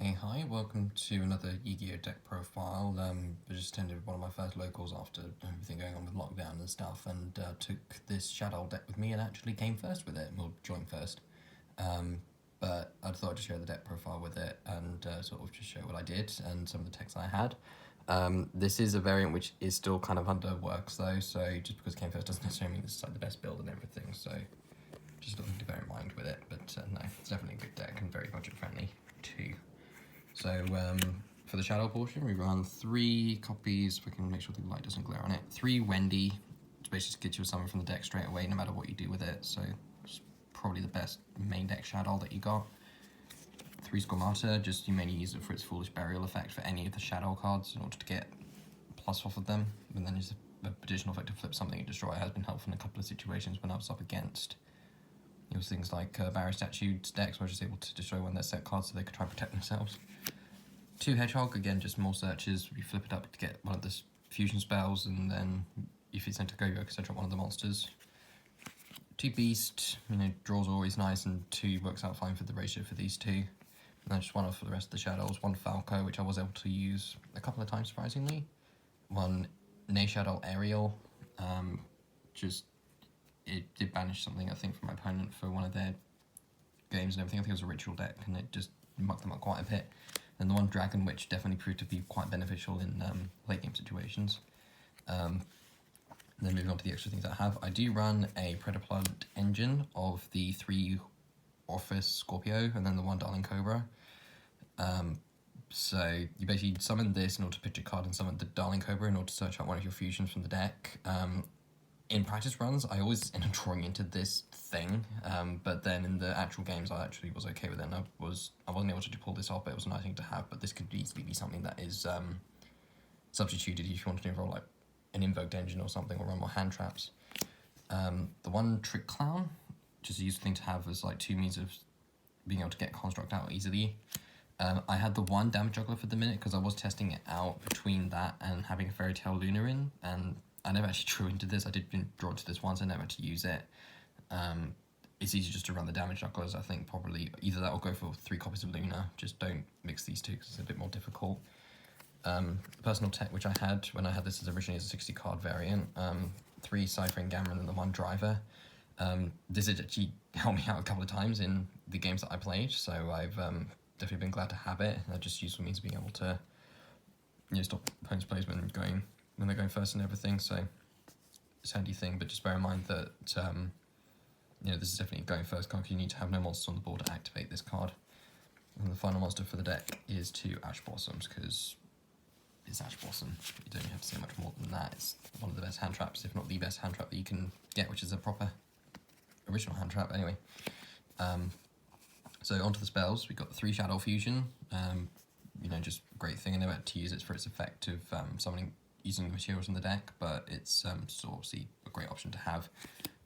Okay, hi, welcome to another Yu-Gi-Oh! Deck profile. I just attended one of my first locals after everything going on with lockdown and stuff, and took this Shaddoll deck with me and actually came first with it, well, joined first. But I thought I'd just share the deck profile with it and sort of just show what I did and some of the decks I had. This is a variant which is still kind of under works though, so just because it came first doesn't necessarily mean this is like the best build and everything, so just something to bear in mind with it, but no, it's definitely a good deck and very budget friendly too. So for the Shaddoll portion, we run 3 copies, if I can make sure the light doesn't glare on it, 3 Wendi, which basically gets you a summon from the deck straight away no matter what you do with it, so it's probably the best main deck Shaddoll that you got. 3 Squamata, just you mainly use it for its Foolish Burial effect for any of the Shaddoll cards in order to get plus off of them, and then use the additional effect to flip something and destroy. It has been helpful in a couple of situations when I was up against things like Barrier Statue's decks, where I was just able to destroy one of their set cards so they could try and protect themselves. 2 Hedgehog, again, just more searches. You flip it up to get one of the fusion spells, and then if it's sent to go, you can set up one of the monsters. 2 Beast, draws are always nice, and 2 works out fine for the ratio for these 2. And then just 1 off for the rest of the Shadolls. 1 Falco, which I was able to use a couple of times, surprisingly. 1 NaeShaddoll Ariel, it did banish something, I think, from my opponent for one of their games and everything. I think it was a ritual deck, and it just mucked them up quite a bit. And the 1 Dragon, which definitely proved to be quite beneficial in late game situations. Then moving on to the extra things I have, I do run a Predaplant engine of the 3 Orphys Scorpio, and then the 1 Darling Cobra. So you basically summon this in order to pitch a card and summon the Darling Cobra in order to search out one of your fusions from the deck. In practice runs, I always end up drawing into this thing, but then in the actual games, I actually was okay with it, and I wasn't able to pull this off, but it was a nice thing to have, but this could easily be something that is substituted if you wanted to enroll like an invoked engine or something, or run more hand traps. The 1 Trick Clown, just a useful thing to have as like 2 means of being able to get Construct out easily. I had the 1 Damage Juggler for the minute, because I was testing it out between that and having a Fairy Tale Luna in, and I never actually drew into this. I did draw into this once, I never had to use it. It's easy just to run the damage jugglers, I think, probably. Either that or go for 3 copies of Luna. Just don't mix these 2 because it's a bit more difficult. The personal tech which I had when I had this as originally as a 60 card variant, 3 PSY-Frame Gamma and then the 1 Driver. This has actually helped me out a couple of times in the games that I played, so I've definitely been glad to have it. And that just useful means being able to stop opponents' plays when they're going first and everything, so it's a handy thing, but just bear in mind that this is definitely going first card, because you need to have no monsters on the board to activate this card. And the final monster for the deck is 2 Ash Blossoms, because it's Ash Blossom. You don't have to say much more than that. It's one of the best hand traps, if not the best hand trap that you can get, which is a proper original hand trap anyway. So onto the spells, we've got the 3 Shaddoll Fusion, just a great thing. I never had to use it for its effect of summoning using the materials in the deck, but it's obviously a great option to have.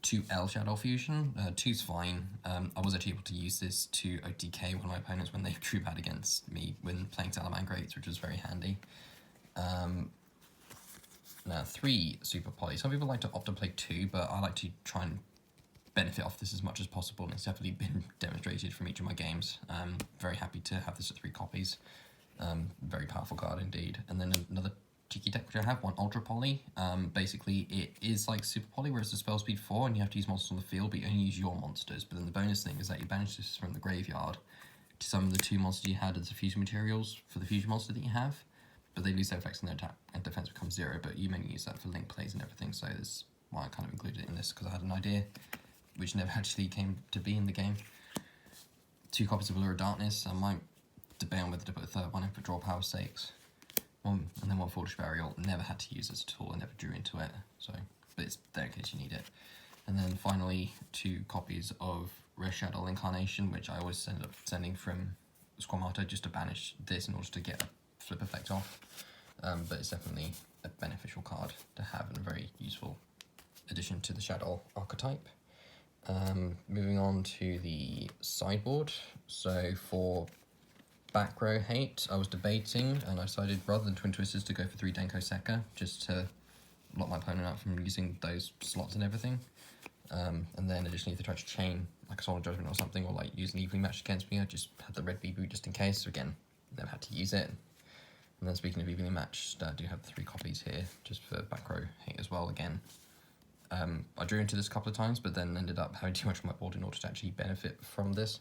2 Shaddoll Fusion, 2's fine. I was actually able to use this to OTK one of my opponents when they drew bad against me when playing Salamangreat, which was very handy. Now 3 Super Poly. Some people like to opt to play 2, but I like to try and benefit off this as much as possible, and it's definitely been demonstrated from each of my games. Very happy to have this at 3 copies. Very powerful card indeed. And then another cheeky deck which I have, 1 Ultra Poly. Basically it is like Super Poly, whereas the spell speed 4 and you have to use monsters on the field, but you only use your monsters. But then the bonus thing is that you banish this from the graveyard to summon the 2 monsters you had as the fusion materials for the fusion monster that you have, but they lose their effects and their attack and defense becomes 0, but you mainly use that for link plays and everything, so that's why I kind of included it in this, because I had an idea which never actually came to be in the game. 2 copies of Allure of Darkness. I might debate on whether to put a 3rd one in for draw power sakes. And then 1 Foolish Burial. Never had to use this at all. I never drew into it, but it's there in case you need it. And then finally 2 copies of Reshaddoll Incarnation, which I always end up sending from Squamata just to banish this in order to get a flip effect off. But it's definitely a beneficial card to have and a very useful addition to the Shaddoll archetype. Moving on to the sideboard. So for back row hate, I was debating, and I decided rather than Twin Twisters to go for 3 Denko Sekka, just to lock my opponent out from using those slots and everything. And then additionally, if they try to chain like a Solar Judgment or something, or like use an evenly matched against me, I just had the red Reboot just in case. So again, never had to use it. And then speaking of evenly matched, I do have 3 copies here, just for back row hate as well again. I drew into this a couple of times, but then ended up having too much on my board in order to actually benefit from this.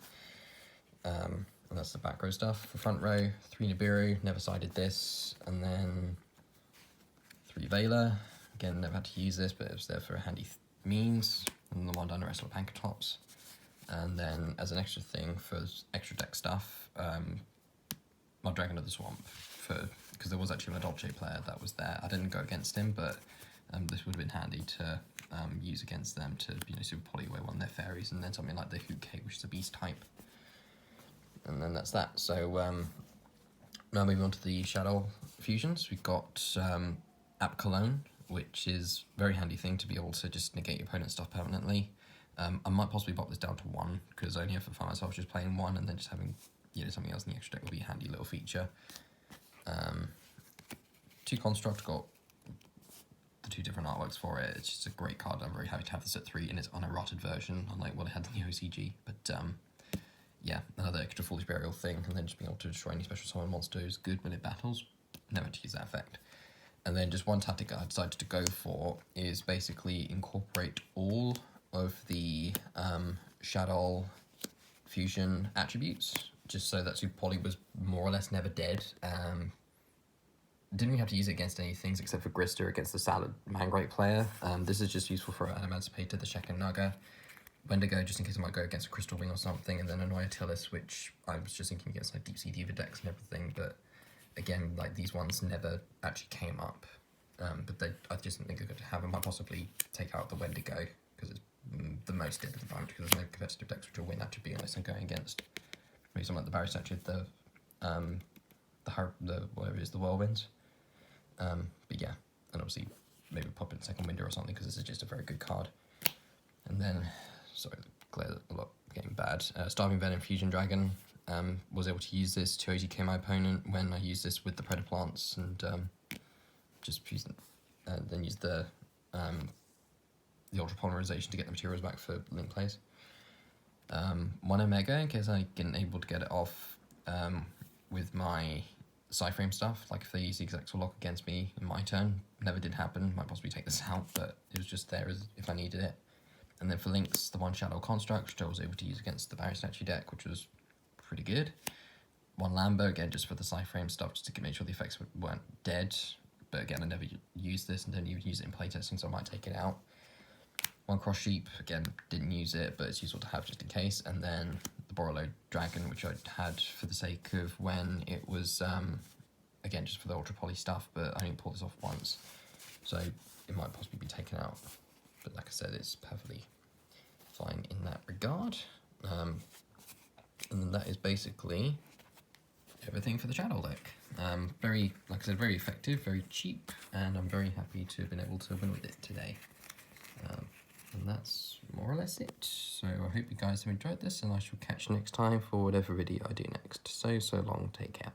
And that's the back row stuff. For front row, 3 Nibiru, never sided this, and then 3 Veiler. Again, never had to use this, but it was there for a handy means. And the 1 Dinowrestler Pankratops. And then as an extra thing for extra deck stuff, my Dragon of the Swamp, because there was actually a Dolce player that was there. I didn't go against him, but this would have been handy to use against them to, you know, super poly away one of their fairies, and then something like the Hookay, which is a beast type. And then that's that. So now moving on to the Shaddoll fusions, we've got Apkollone, which is a very handy thing to be able to just negate your opponent's stuff permanently. I might possibly bop this down to 1, because I only have to find myself just playing 1, and then just having, you know, something else in the extra deck will be a handy little feature. 2 Construct, got the 2 different artworks for it. It's just a great card. I'm very happy to have this at 3 in its unerrated version, unlike what it had in the OCG. But yeah, another extra Foolish Burial thing, and then just being able to destroy any special summon monsters, good when it battles. Never to use that effect. And then just one tactic I decided to go for is basically incorporate all of the Shaddoll Fusion attributes, just so that Super Poly was more or less never dead. Didn't really have to use it against any things except for Grister against the Salamangreat player. this is just useful for an Emancipator, the Shek and Naga. Wendigo, just in case I might go against a Crystal Wing or something, and then Annoy Tillis, which I was just thinking against like Deep Sea Diva decks and everything, but again, like these ones never actually came up. But I just didn't think they're good to have. I might possibly take out the Wendigo, because it's the most dead at the moment, because there's no competitive decks which will win that, to be honest. I'm going against maybe something like the Barry Statue, the whatever it is, the Whirlwinds. But yeah, and obviously maybe pop in second window or something, because this is just a very good card. And then, sorry, the glare a lot getting bad. Starving Venom Fusion Dragon, was able to use this to OTK my opponent when I used this with the Predaplants, and just use, then use the Ultra Polymerization to get the materials back for link plays. 1 Omega, in case I get able to get it off with my PSY-Frame stuff, like if they use the exact lock against me in my turn. Never did happen, might possibly take this out, but it was just there as if I needed it. And then for links, the 1 Shaddoll Construct, which I was able to use against the Barry Statue deck, which was pretty good. 1 Lambo, again, just for the PSY-Frame stuff, just to make sure the effects weren't dead. But again, I never used this and didn't even use it in playtesting, so I might take it out. 1 Cross Sheep, again, didn't use it, but it's useful to have just in case. And then the Shaddoll Dragon, which I had for the sake of when it was, again, just for the Ultra Poly stuff, but I only pulled this off once, so it might possibly be taken out. But like I said, it's perfectly fine in that regard. And then that is basically everything for the Shaddoll deck. Very, like I said, very effective, very cheap, and I'm very happy to have been able to win with it today. And that's more or less it. So I hope you guys have enjoyed this, and I shall catch you next time for whatever video I do next. So long, take care.